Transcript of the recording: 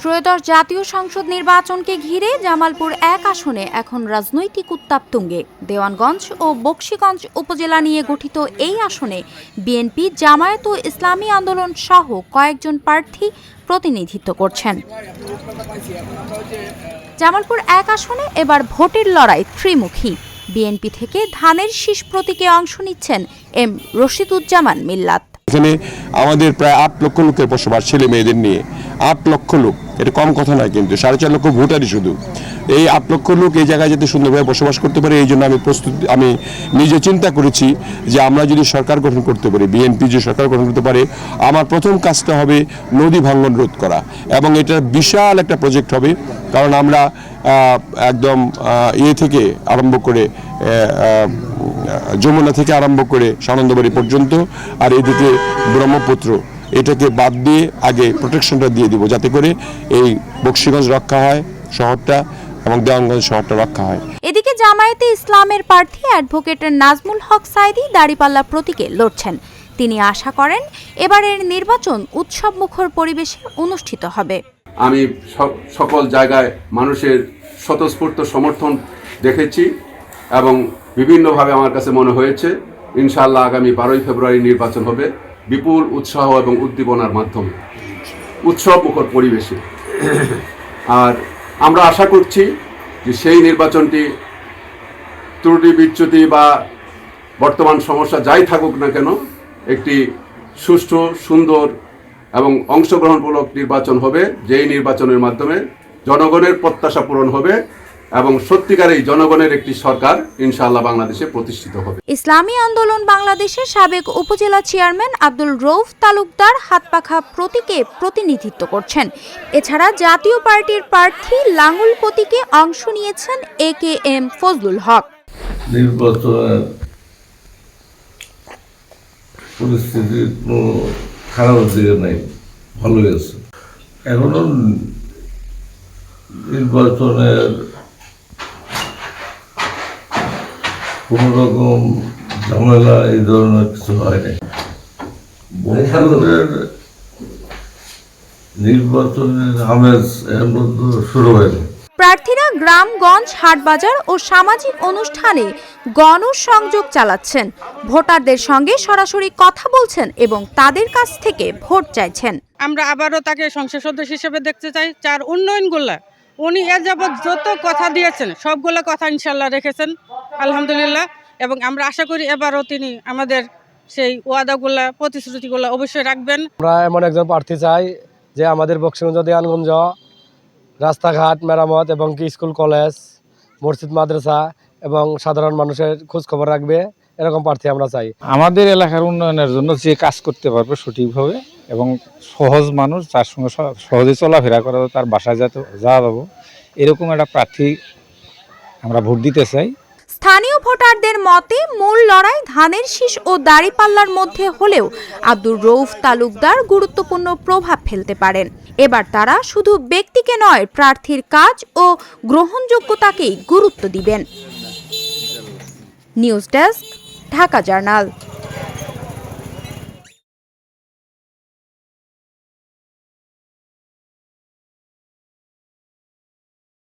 ত্রয়োদশ জাতীয় সংসদ নির্বাচনকে ঘিরে জামালপুর ১ আসনে এখন রাজনৈতিক উত্তাপ তুঙ্গে। দেওয়ানগঞ্জ ও বকশীগঞ্জ উপজেলা নিয়ে গঠিত এই আসনে বিএনপি, জামায়াত ও ইসলামী আন্দোলন সহ কয়েকজন প্রার্থী প্রতিনিধিত্ব করছেন। জামালপুর ১ আসনে এবার ভোটের লড়াই ত্রিমুখী। বিএনপি থেকে ধানের শীষ প্রতীকে অংশ নিচ্ছেন এম রশিদুজ্জামান মিল্লাত। এখানে আমাদের প্রায় ৮ লক্ষ লোকের বসবাস, ছেলে মেয়েদের নিয়ে ৮ লক্ষ লোক, এটা কম কথা নয়, কিন্তু 4.5 লক্ষ ভোটারই শুধু। এই 8 লক্ষ লোক এই জায়গায় যাতে সুন্দরভাবে বসবাস করতে পারে, এই জন্য আমি নিজে চিন্তা করেছি যে আমরা যদি সরকার গঠন করতে পারি, বিএনপি যে সরকার গঠন করতে পারে, আমার প্রথম কাজটা হবে নদী ভাঙ্গন রোধ করা, এবং এটা বিশাল একটা প্রজেক্ট হবে। কারণ আমরা একদম থেকে আরম্ভ করে যমুনা থেকে আরম্ভ করে সানন্দবাড়ি পর্যন্ত, আর এদিকে ব্রহ্মপুত্র, এটাকে বাদ দিয়ে আগে প্রোটেকশনটা দিয়ে দিব, যাতে করে এই বকশীগঞ্জ রক্ষা হয় শহরটা, এবং দেওয়ানগঞ্জ শহরটা রক্ষা হয়। এদিকে জামায়াতে ইসলামের প্রার্থী অ্যাডভোকেট নাজমুল হক সাইদি দাড়িপাল্লা প্রতীকে লড়ছেন। তিনি আশা করেন এবারের নির্বাচন উৎসবমুখর পরিবেশে অনুষ্ঠিত হবে। আমি সকল জায়গায় মানুষের স্বতঃস্ফূর্ত সমর্থন দেখেছি এবং বিভিন্নভাবে আমার কাছে মনে হয়েছে ইনশাআল্লাহ আগামী 12ই ফেব্রুয়ারি নির্বাচন হবে বিপুল উৎসাহ এবং উদ্দীপনার মাধ্যমে, উৎসবমুখর পরিবেশে। আর আমরা আশা করছি যে সেই নির্বাচনটি ত্রুটি বিচ্যুতি বা বর্তমান সমস্যা যাই থাকুক না কেন, একটি সুষ্ঠু, সুন্দর এবং অংশগ্রহণমূলক নির্বাচন হবে, যেই নির্বাচনের মাধ্যমে জনগণের প্রত্যাশা পূরণ হবে এবং সত্যিকারেই জনগণের একটি সরকার ইনশাআল্লাহ বাংলাদেশে প্রতিষ্ঠিত হবে। ইসলামী আন্দোলন বাংলাদেশের সাবেক উপজেলা চেয়ারম্যান আব্দুল রৌফ তালুকদার হাতপাখা প্রতীকে প্রতিনিধিত্ব করছেন। এছাড়া জাতীয় পার্টির প্রার্থী লাঙ্গুল প্রতীকে অংশ নিয়েছেন AKM ফজলুল হক। নির্বাচনের পরিস্থিতি খারাপের দিকে নাই, ভালোই আছে। এখনো নির্বাচনের কোনো রকম ঝামেলা এই ধরনের কিছু হয়নি। নির্বাচনের আমেজ এর মধ্যে শুরু হয়নি। প্রার্থীরা গ্রামগঞ্জ, হাটবাজার ও সামাজিক অনুষ্ঠানে গণসংযোগ চালাচ্ছেন, ভোটারদের সঙ্গে সরাসরি কথা বলছেন এবং তাদের কাছ থেকে ভোট চাইছেন। আমরা আবারও তাকে সংসদ সদস্য হিসেবে দেখতে চাই। যার উন্নয়নগুলা উনি এ যাবৎ যত কথা দিয়েছেন সবগুলো কথা ইনশাল্লাহ রেখেছেন, আলহামদুলিল্লাহ। এবং আমরা আশা করি এবারও তিনি আমাদের সেই ওয়াদাগুলা, প্রতিশ্রুতিগুলো অবশ্যই রাখবেন। আমরা এমন একজন প্রার্থী চাই যে আমাদের বকশীগঞ্জ, দেওয়ানগঞ্জ রাস্তাঘাট মেরামত এবং স্কুল, কলেজ, মসজিদ, মাদ্রাসা এবং সাধারণ মানুষের খোঁজ খবর রাখবে, এরকম প্রার্থী আমরা চাই। আমাদের এলাকার উন্নয়নের জন্য যে কাজ করতে পারবে সঠিকভাবে এবং সহজ মানুষ, তার সঙ্গে সহজে চলাফেরা করা, তার বাসায় যাওয়া যাবো, এরকম একটা প্রার্থী আমরা ভোট দিতে চাই। স্থানীয় ভোটারদের মতে মূল লড়াই ধানের শীষ ও দাড়িপাল্লার মধ্যে হলেও আব্দুল রৌফ তালুকদার গুরুত্বপূর্ণ প্রভাব ফেলতে পারেন। এবার তারা শুধু ব্যক্তিকে নয়, প্রার্থীর কাজ ও গ্রহণযোগ্যতাকেই গুরুত্ব দিবেন। News desk, Dhaka journal.